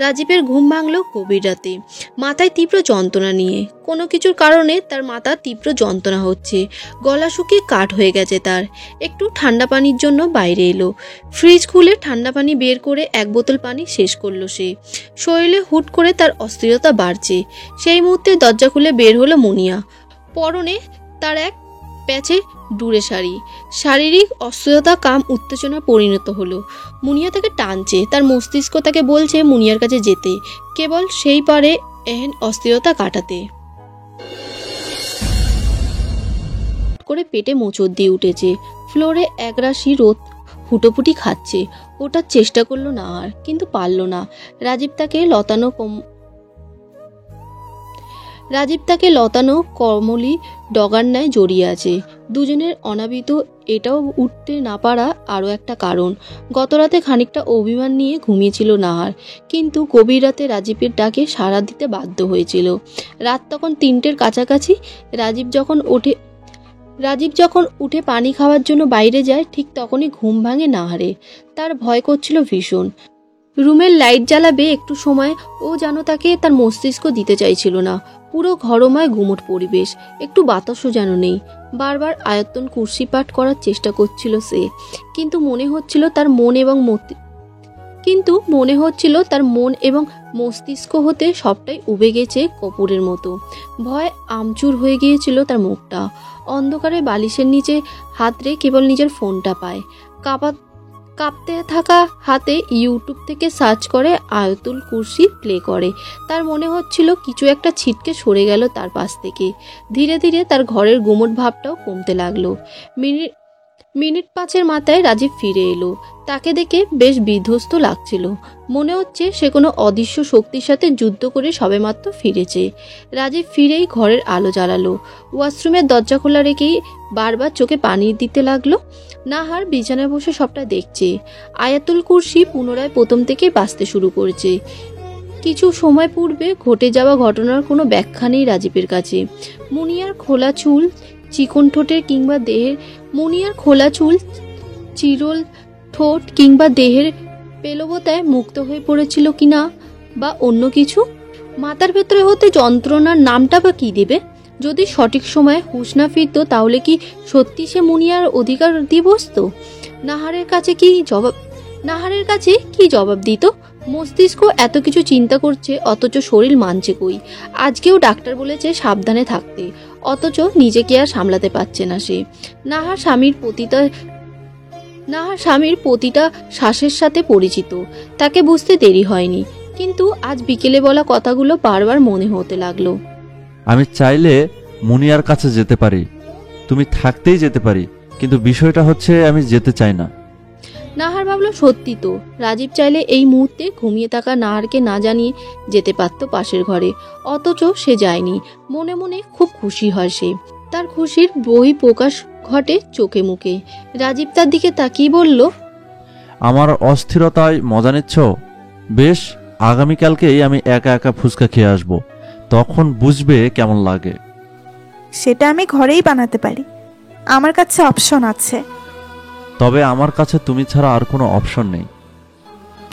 রাজীবের ঘুম ভাঙল গভীর রাতে, মাথায় তীব্র যন্ত্রণা নিয়ে। কোনো কিছুর কারণে তার মাথা তীব্র যন্ত্রণা হচ্ছে, গলা শুকিয়ে কাঠ হয়ে গেছে তার। একটু ঠান্ডা পানির জন্য বাইরে এলো। ফ্রিজ খুলে ঠান্ডা পানি বের করে 1 বোতল পানি শেষ করলো সে। শরীরে হুট করে তার অস্থিরতা বাড়ছে। সেই মুহূর্তে দরজা খুলে বের হলো মুনিয়া। পরনে তার এক প্যাচের ডুরে শাড়ি। শারীরিক অস্থিরতা কাম উত্তেজনা পরিণত হলো। মুনিয়া তাকে টানছে, তার মস্তিষ্ক তাকে বলছে মুনিয়ার কাছে যেতে। কেবল সেই পারে এহেন অস্থিরতা কাটাতে। করে পেটে মোচড় দিয়ে উঠেছে। ফ্লোরে একরাশি রোদ হুটোপুটি খাচ্ছে। ওঠার চেষ্টা করলো না আর, কিন্তু পারল না। রাজীব তাকে লতানো কমলি ডগার ন্যায় জড়িয়ে আছে। দুজনের অনাবিত এটাও উঠতে না পারা আরও একটা কারণ। গতরাতে খানিকটা অভিমান নিয়ে ঘুমিয়েছিল নাহার, কিন্তু গভীর রাতে রাজীবের ডাকে সাড়া দিতে বাধ্য হয়েছিল। রাত তখন 3টের কাছাকাছি। রাজীব যখন উঠে পানি খাওয়ার জন্য বাইরে যায়, ঠিক তখনই ঘুম ভাঙে নাহারে। তার ভয় করছিল ভীষণ। রুমের লাইট জ্বালাবে একটু সময় ও যেন তাকে তার মস্তিষ্ক দিতে চাইছিল না। পুরো ঘরময় গুমট পরিবেশ, একটু বাতাসও যেন নেই। বারবার আয়তন কুর্সি পাঠ করার চেষ্টা করছিল সে, কিন্তু মনে হচ্ছিল তার মন এবং মস্তিষ্ক হতে সবটাই উবে গেছে কপুরের মতো। ভয় আমচুর হয়ে গিয়েছিল তার মুখটা। অন্ধকারে বালিশের নিচে হাত রে কেবল নিজের ফোনটা পায়। কাঁপতে থাকা হাতে ইউটিউব থেকে সার্চ করে আয়াতুল কুরসি প্লে করে। তার মনে হচ্ছিল কিছু একটা ছিটকে সরে গেল তার পাশ থেকে। ধীরে ধীরে তার ঘরের গুমট ভাবটাও কমতে লাগলো। মিনিট 5-এর মাথায় রাজীব ফিরে এলো। তাকে দেখে বেশ বিধ্বস্ত লাগছিল। মনে হচ্ছে সে কোনো অদৃশ্য শক্তির সাথে যুদ্ধ করে সবেমাত্র ফিরেছে। রাজীব ফিরেই ঘরের আলো জ্বালালো। ওয়াশরুমের দরজা খোলা রেখেই বারবার চোখে পানি দিতে লাগলো। নাহার বিছানায় বসে সবটা দেখছে। আয়াতুল কুরসি পুনরায় প্রথম থেকে বাঁচতে শুরু করেছে। কিছু সময় পূর্বে ঘটে যাওয়া ঘটনার কোনো ব্যাখ্যা নেই রাজীবের কাছে। মুনিয়ার খোলা চুল চিকন ঠোঁটের কিংবা দেহের চিরল ঠোঁট কিংবা দেহের পেলবতায় মুক্ত হয়ে পড়েছিল কিনা, বা অন্য কিছু। মাথার ভেতরে হতে যন্ত্রণার নামটা বা কি দেবে? যদি সঠিক সময়ে হুঁশ না ফিরত তাহলে কি সত্যি সে মুনিয়ার অধিকার দিয়ে বসত? নাহারের কাছে কি জবাব দিত? মস্তিষ্ক এত কিছু চিন্তা করছে অথচ শরীর মানছে কই। আজকেও ডাক্তার বলেছে সাবধানে থাকতে, অথচ নিজেকে আর সামলাতে পারছে না সে। নাহার স্বামীর প্রতিটা শ্বাসের সাথে পরিচিত। তাকে বুঝতে দেরি হয়নি, কিন্তু আজ বিকেলে বলা কথাগুলো বারবার মনে হতে লাগলো। আমি চাইলে মুনিয়ার কাছে যেতে পারি, তুমি থাকতেই যেতে পারি, কিন্তু বিষয়টা হচ্ছে আমি যেতে চাই না। নাহার ভাবলো সত্যি তো, রাজীব চাইলে এই মুহূর্তে ঘুমিয়ে থাকা নাহারকে না জানিয়ে যেতে পারত পাশের ঘরে, অথচ সে যায়নি। মনে মনে খুব খুশি হয় সে। তার খুশির বহিঃপ্রকাশ ঘটে চোখে মুখে। রাজীব তার দিকে তাকিয়ে বলল, আমার অস্থিরতায় মজা নিচ্ছ? বেশ, আগামীকালকেই আমি একা একা ফুচকা খেয়ে আসবো, তখন বুঝবে কেমন লাগে। সেটা আমি ঘরেই বানাতে পারি, আমার কাছে অপশন আছে। তবে আমার কাছে তুমি ছাড়া আর কোনো অপশন নেই।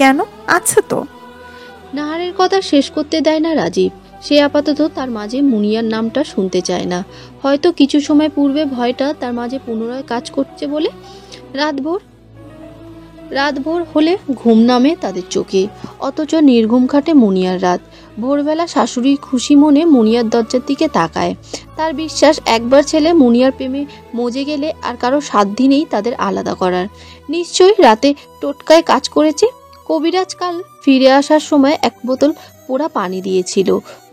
কেন? আছে তো। নাহারের কথা শেষ করতে দেয় না রাজীব। সে আপাতত তার মাঝে মুনিয়ার নামটা শুনতে চায় না। হয়তো কিছু সময় পূর্বে ভয়টা তার মাঝে পুনরায় কাজ করছে বলে। রাতভোর হলে ঘুম নামে তাদের চোখে, অথচ নির্ঘুম খাটে মুনিয়ার রাত। ভোরবেলা শাশুড়ি খুশি মনে মুনিয়ার দরজার দিকে তাকায়। তার বিশ্বাস, একবার ছেলে মুনিয়ার প্রেমে মজে গেলে আর কারো সাধ্য নেই তাদের আলাদা করার। নিশ্চয়ই রাতে টোটকায় কাজ করেছে। কবিরাজ কাল ফিরে আসার সময় এক বোতল পোড়া পানি দিয়েছিল।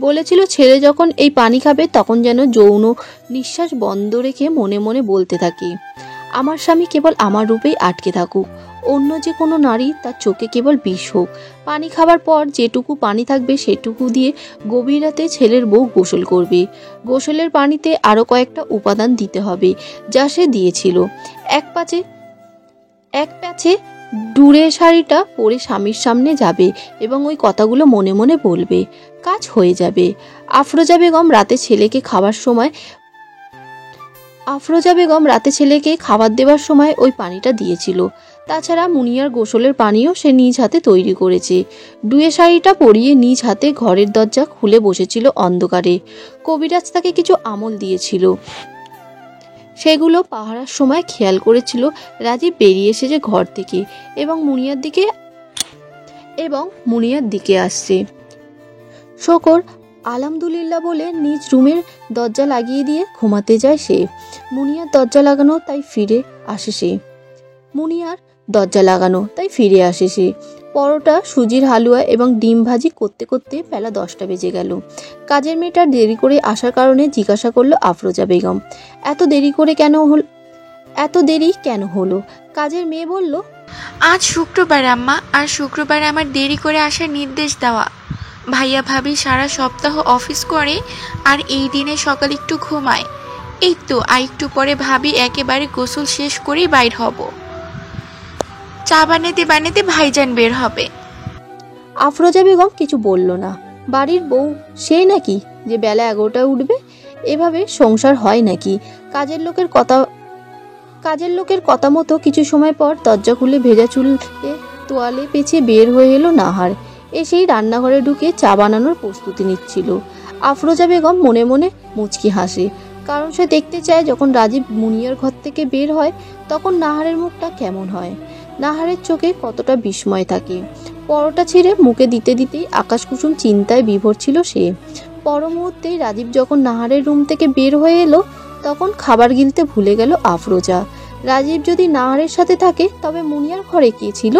বলেছিল ছেলে যখন এই পানি খাবে তখন যেন যৌন নিঃশ্বাস বন্ধ রেখে মনে মনে বলতে থাকে, আমার স্বামী কেবল আমার রূপেই আটকে থাকুক, অন্য যে কোনো নারী তার চোখে কেবল বিষ হোক। পানি খাবার পর যেটুকু পানি থাকবে সেটুকু দিয়ে গভীর রাতে ছেলের বউ গোসল করবে। গোসলের পানিতে আরো কয়েকটা উপাদান দিতে হবে, যা সে দিয়েছিল। এক প্যাচে ডুরে শাড়িটা পরে স্বামীর সামনে যাবে এবং ওই কথাগুলো মনে মনে বলবে। কাজ হয়ে যাবে। আফরোজা বেগম রাতে ছেলেকে খাবার দেওয়ার সময় ওই পানিটা দিয়েছিল। তাছাড়া মুনিয়ার গোসলের পানিও সে নিজ হাতে তৈরি করেছে। ডুয়ে শাড়িটা পরিয়ে নিজ হাতে ঘরের দরজা খুলে বসেছিল অন্ধকারে। কবিরাজ তাকে কিছু আমল দিয়েছিল, সেগুলো পাহারার সময় খেয়াল করেছিল রাজীব বেরিয়ে এসেছে ঘর থেকে এবং মুনিয়ার দিকে আসছে। শকর আলহামদুলিল্লাহ বলে নিজ রুমের দরজা লাগিয়ে দিয়ে ঘুমাতে যায় সে। মুনিয়ার দরজা লাগানো তাই ফিরে আসে সে। পরোটা, সুজির হালুয়া এবং ডিম ভাজি করতে করতে বেলা 10টা বেজে গেল। কাজের মেয়েটার দেরি করে আসার কারণে জিজ্ঞাসা করলো আফরোজা বেগম, এত দেরি কেন হলো? কাজের মেয়ে বলল, আজ শুক্রবার আম্মা, আর শুক্রবারে আমার দেরি করে আসার নির্দেশ দেওয়া। ভাইয়া ভাবি সারা সপ্তাহ অফিস করে আর এই দিনে সকাল একটু ঘুমায়। এই তো একটু পরে ভাবি একেবারে গোসল শেষ করেই বাইর হব। চা বানাতে বানাতে ভাইজান বের হবে। আফরোজা বেগম কিছু বলল না। বাড়ির বউ সে নাকি যে বেলা 11টায় উঠবে? এভাবে সংসার হয় নাকি? কাজের লোকের কথা মতো কিছু সময় পর দরজা খুলে ভেজা চুলে তোয়ালে পেঁচিয়ে বের হয়ে এলো নাহার। এসেই রান্নাঘরে ঢুকে চা বানানোর প্রস্তুতি নিচ্ছিল। আফরোজা বেগম মনে মনে মুচকি হাসে, কারণ সে দেখতে চায় যখন রাজীব মুনিয়ার ঘর থেকে বের হয় তখন নাহারের মুখটা কেমন হয়, নাহারের চোখে কতটা বিস্ময় থাকে। পরোটা ছিঁড়ে মুখে দিতে দিতেই আকাশকুসুম চিন্তায় বিভোর ছিল সে। পর মুহূর্তেই রাজীব যখন নাহারের রুম থেকে বের হয়ে এলো তখন খাবার গিলতে ভুলে গেল আফরোজা। রাজীব যদি নাহারের সাথে থাকে তবে মুনিয়ার ঘরে কে ছিল?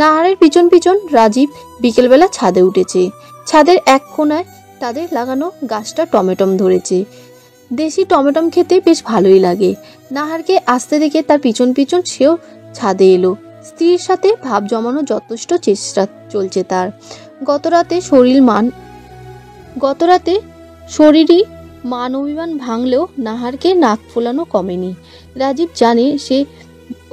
নাহারের পিছন পিছন রাজীব বিকেলবেলা ছাদে উঠেছে। ছাদের এক কোণায় তাদের লাগানো গাছটা টমেটম ধরেছে। দেশি টমেটম খেতে বেশ ভালোই লাগে। নাহারকে আসতে দেখে তার পিছন পিছন সেও ছাদে এলো। স্ত্রীর সাথে ভাব জমানোর যথেষ্ট চেষ্টা চলছে তার। গতরাতে শরীরই মান অভিমান ভাঙলেও নাহারকে নাক ফোলানো কমেনি। রাজীব জানে সে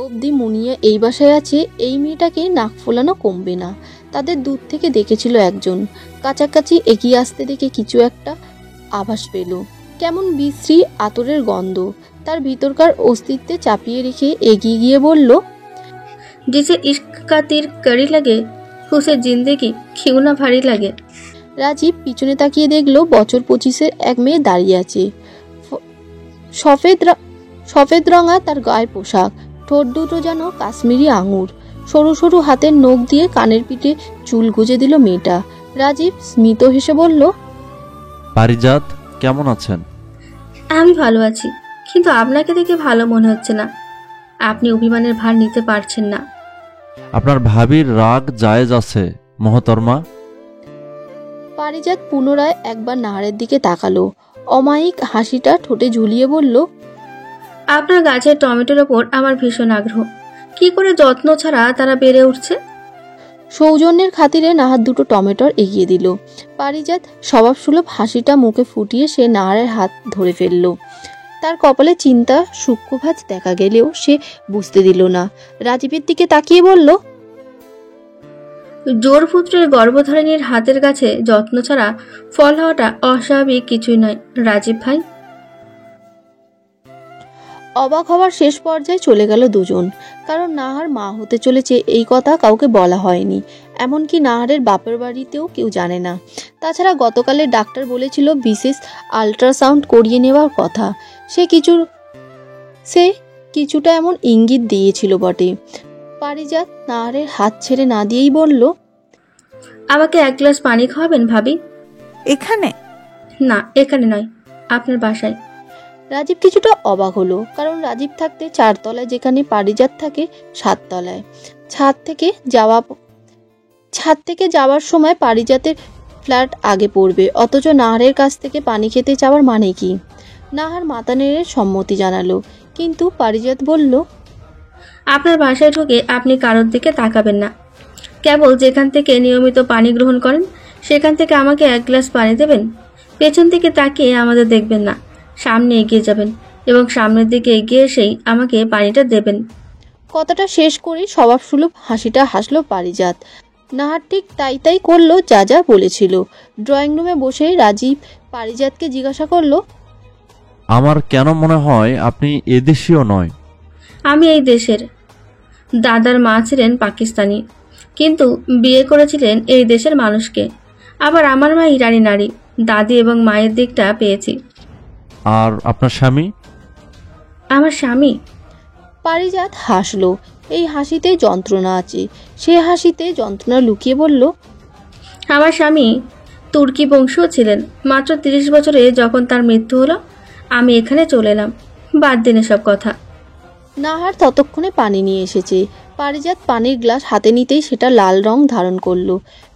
অবধি মুনিয়া এই বাসায় আছে, এই মেয়েটাকে নাক ফোলানো কমবে না। তাদের দূর থেকে দেখেছিল একজন, কাছাকাছি এগিয়ে আসতে দেখে কিছু একটা আভাস পেল, কেমন বিশ্রী আতরের গন্ধ। তার ভিতরকার অস্তিত্বে চাপিয়ে রেখে এগিয়ে গিয়ে বলল, जिसे इश्क का तीर कड़ी लगे उसे जिंदगी क्यों ना भारी लगे। রাজীব পিছনে তাকিয়ে দেখলো বছর 25-এর এক মেয়ে দাঁড়িয়ে আছে। সফেদ রঙা তার গায়ের পোশাক, ঠোঁট দুটো যেন কাশ্মীরি আঙুর। সরু সরু হাতের নখ দিয়ে কানের পিঠে চুল গুজে দিল মেয়েটা। রাজীব স্মিত হেসে বলল, পারিজাত, কেমন আছেন? আমি ভালো আছি, কিন্তু আপনাকে দেখে ভালো মনে হচ্ছে না। আপনি অভিমানের ভার নিতে পারছেন না। আপনার ভাবির রাগ জায়েজ আছে মহতরমা। পারিজাত পুনরায় একবার নাহারের দিকে তাকালো। অমায়িক হাসিটা ঠোঁটে ঝুলিয়ে বলল, আপনার গাছের টমেটোর ওপর আমার ভীষণ আগ্রহ। কি করে যত্ন ছাড়া তারা বেড়ে উঠছে। সৌজন্যের খাতিরে নাহার দুটো টমেটোর এগিয়ে দিল। পারিজাত স্বভাবসুলভ হাসিটা মুখে ফুটিয়ে সে নাহারের হাত ধরে ফেলল। তার কপালে চিন্তা সূক্ষ্মভাঁজ দেখা গেলেও সে বুঝতে দিল না। রাজীবের দিকে তাকিয়ে বলল, জোর পুত্রের গর্ভধারিণীর হাতের কাছে যত্ন ছাড়া ফল হওয়াটা অস্বাভাবিক কিছুই নয় রাজীব ভাই। অবাক হওয়ার শেষ পর্যায়ে চলে গেল দুজন। কারণ নাহার মা হতে চলেছে এই কথা কাউকে বলা হয়নি, এমনকি নাহারের বাপের বাড়িতেও কেউ জানে না। তাছাড়া গতকালের ডাক্তার বলেছিল বিশেষ আল্ট্রাসাউন্ড করিয়ে নেওয়ার কথা। সে কিছুটা এমন ইঙ্গিত দিয়েছিল বটে। পারিজাত নাহারের হাত ছেড়ে না দিয়েই বলল, আমাকে এক গ্লাস পানি খাওয়াবেন ভাবি? এখানে? না, এখানে নয়, আপনার বাসায়। রাজীব কিছুটা অবাক হলো, কারণ রাজীব থাকতে 4 তলায় যেখানে পারিজাত থাকে 7 তলায়। ছাদ থেকে যাওয়ার সময় পারিজাতের ফ্ল্যাট আগে পড়বে, অথচ নাহারের কাছ থেকে পানি খেতে চাওয়ার মানে কি? নাহার মাথা নেড়ে সম্মতি জানালো, কিন্তু পারিজাত বলল, আপনার বাসায় ঢুকে আপনি কারোর দিকে তাকাবেন না। কেবল যেখান থেকে নিয়মিত পানি গ্রহণ করেন সেখান থেকে আমাকে এক গ্লাস পানি দেবেন। পেছন থেকে তাকিয়ে আমাদের দেখবেন না, সামনে এগিয়ে যাবেন এবং সামনের দিকে এগিয়ে এসেই আমাকে পানিটা দেবেন। কথাটা শেষ করে স্বভাবসুলভ হাসিটা হাসলো পারিজাত। নাহার ঠিক তাই করলো যা যা বলেছিল। ড্রয়িং রুমে বসে রাজীব পারিজাতকে জিজ্ঞাসা করলো, আমার কেন মনে হয় আপনি এদেশীয় নয়? আমি এই দেশের। দাদার মা ছিলেন পাকিস্তানি, কিন্তু বিয়ে করেছিলেন এই দেশের মানুষকে। আবার আমার মা ইরানি নারী। দাদি এবং মায়ের দিকটা পেয়েছি। আর আপনার স্বামী? আমার স্বামী? পারিজাত হাসলো। এই হাসিতে যন্ত্রণা আছে। সে হাসিতে যন্ত্রণা লুকিয়ে বলল, আমার স্বামী তুর্কি বংশীয় ছিলেন। মাত্র 30 বছরে যখন তার মৃত্যু হলো আমি এখানে চলে এলাম। বাদ দিন এসব কথা। নাহার ততক্ষণে পানি নিয়ে এসেছে। পারিজাত পানির গ্লাস হাতে নিতেই সেটা লাল রং ধারণ করলো,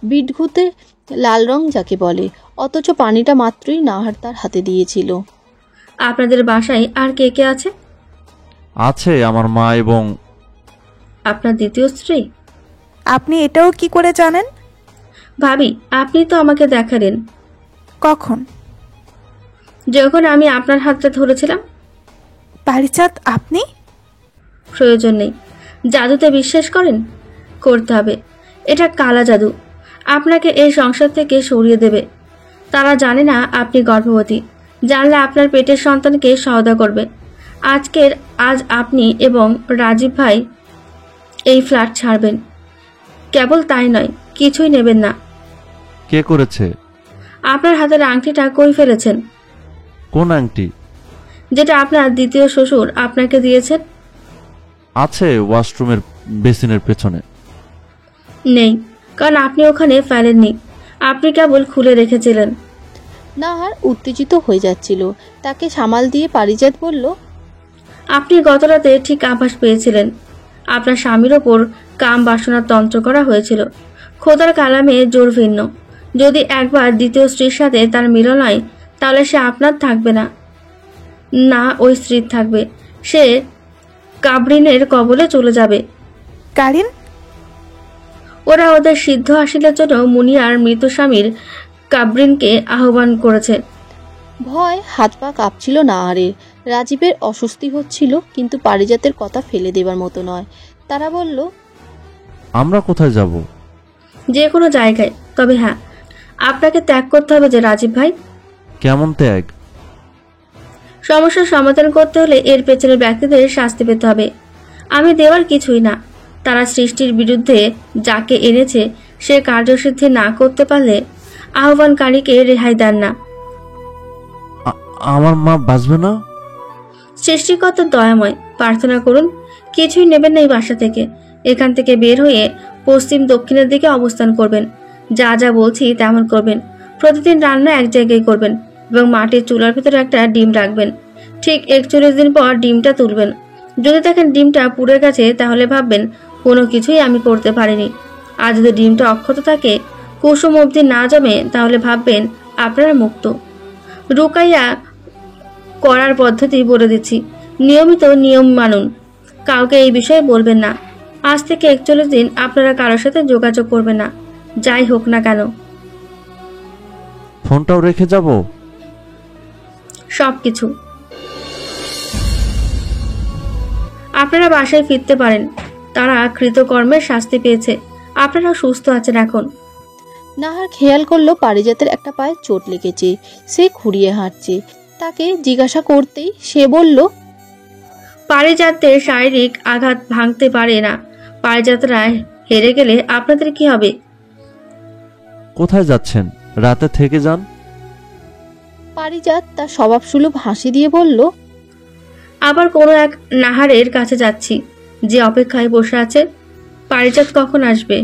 বিটঘুতে লাল রং যাকে বলে। অথচ পানিটা মাত্রই নাহার তার হাতে দিয়েছিল। আপনাদের বাসায় আর কে কে আছে? আছে আমার মা এবং আপনার দ্বিতীয় স্ত্রী। আপনি এটাও কি করে জানেন? ভাবি, আপনি তো আমাকে দেখালেন। কখন? যখন আমি আপনার হাতটা ধরেছিলাম। পারিজাত, আপনি? প্রয়োজন নেই। জাদুতে বিশ্বাস করেন? করতে হবে। এটা কালা জাদু। আপনাকে এই সংসার থেকে সরিয়ে দেবে। তারা জানে না আপনি গর্ভবতী। জানলে আপনার পেটের সন্তানকে সওদা করবে। আজ আপনি এবং রাজীব ভাই এই ফ্ল্যাট ছাড়বেন। কেবল তাই নয়, কিছুই নেবেন না। কে করেছে? আপনার হাতের আংটিটা কই ফেলেছেন? কোন আংটি? যেটা আপনার দ্বিতীয় শ্বশুর আপনাকে দিয়েছেন। আছে ওয়াশরুমের বেসিনের পেছনে। নেই, কারণ আপনি ওখানে ফেলেননি। আপনি কেবল খুলে রেখেছিলেন। নাহার উত্তেজিত হয়ে যাচ্ছিল। তাকে সামাল দিয়ে পারিজাত বলল, আপনি গতরাতে ঠিক আভাস পেয়েছিলেন। আপনার স্বামীর ওপর কাম বাসনার তন্ত্র করা হয়েছিল। খোদার কালামে জোর ভিন্ন। যদি একবার দ্বিতীয় স্ত্রীর সাথে তার মিলন হয় তাহলে সে আপনার থাকবে না। না ওই স্ত্রী থাকবে, সে কাবরিনের কবলে চলে যাবে। কারেন, ওরা ওদের সিদ্ধ হাসিলের জন্য মুনিয়ার মৃত স্বামীর কাবরিনকে আহ্বান করেছে। ভয় হাত পা কাঁপছিল নাহারের। রাজীবের অস্বস্তি হচ্ছিল, কিন্তু পারিজাতের কথা ফেলে দেবার মতো নয়। তারা বলল, আমরা কোথায় যাব? যে কোনো জায়গায়, তবে হ্যাঁ, আপনাকে ত্যাগ করতে হবে যে রাজীব ভাই। কেমন ত্যাগ? সমস্যার সমাধান করতে হলে এর পেছনে ব্যক্তিদের শাস্তি পেতে হবে। আমি দেওয়ার কিছুই না। তারা সৃষ্টির বিরুদ্ধে যাকে এনেছে সে কার্যসিদ্ধি না করতে পারলে আহ্বানকারীকে রেহাই দেন না। আমার মা বাঁচবে না? সৃষ্টিকর্তা দয়াময়, প্রার্থনা করুন কিছুই নেবেন না এই বাসা থেকে। এখান থেকে বের হয়ে পশ্চিম দক্ষিণের দিকে অবস্থান করবেন। যা যা বলছি তেমন করবেন। প্রতিদিন রান্না এক জায়গায় করবেন এবং মাটির চুলার ভিতরে একটা ডিম রাখবেন। ঠিক 41 দিন পর ডিমটা তুলবেন। যদি দেখেন ডিমটা পুড়ে গেছে, তাহলে ভাববেন কোনো কিছুই আমি করতে পারিনি। আর যদি ডিমটা অক্ষত থাকে, কুসুম অবধি না জমে, তাহলে ভাববেন আপনারা মুক্ত। রুকাইয়া করার পদ্ধতি বলে দিচ্ছি, নিয়মিত নিয়ম মানুন। কাউকে এই বিষয়ে বলবেন না। আজ থেকে 41 দিন আপনারা কারোর সাথে যোগাযোগ করবেন না, যাই হোক না কেন। ফোনটাও রেখে যাব? সবকিছু। আপনারা বাসায় ফিরতে পারেন। তারা কৃতকর্মের শাস্তি পেয়েছে। আপনারা সুস্থ আছেন এখন। নাহার খেয়াল করলো পারিজাতের একটা পায়ে চোট লেগেছে। সে খুঁড়িয়ে হাঁটছে। তাকে জিজ্ঞাসা করতেই সে বলল, পারিজাতের শারীরিক আঘাত ভাঙতে পারে না। পারিজাতরা হেরে গেলে আপনাদের কি হবে? কোথায় যাচ্ছেন? রাতে থেকে যান। পারিজাত তার স্বভাবসুলভ হাসি দিয়ে বলল, আবার কোনো এক নাহারের কাছে যাচ্ছি, যে অপেক্ষায় বসে আছে। পারিজাত কখন আসবে?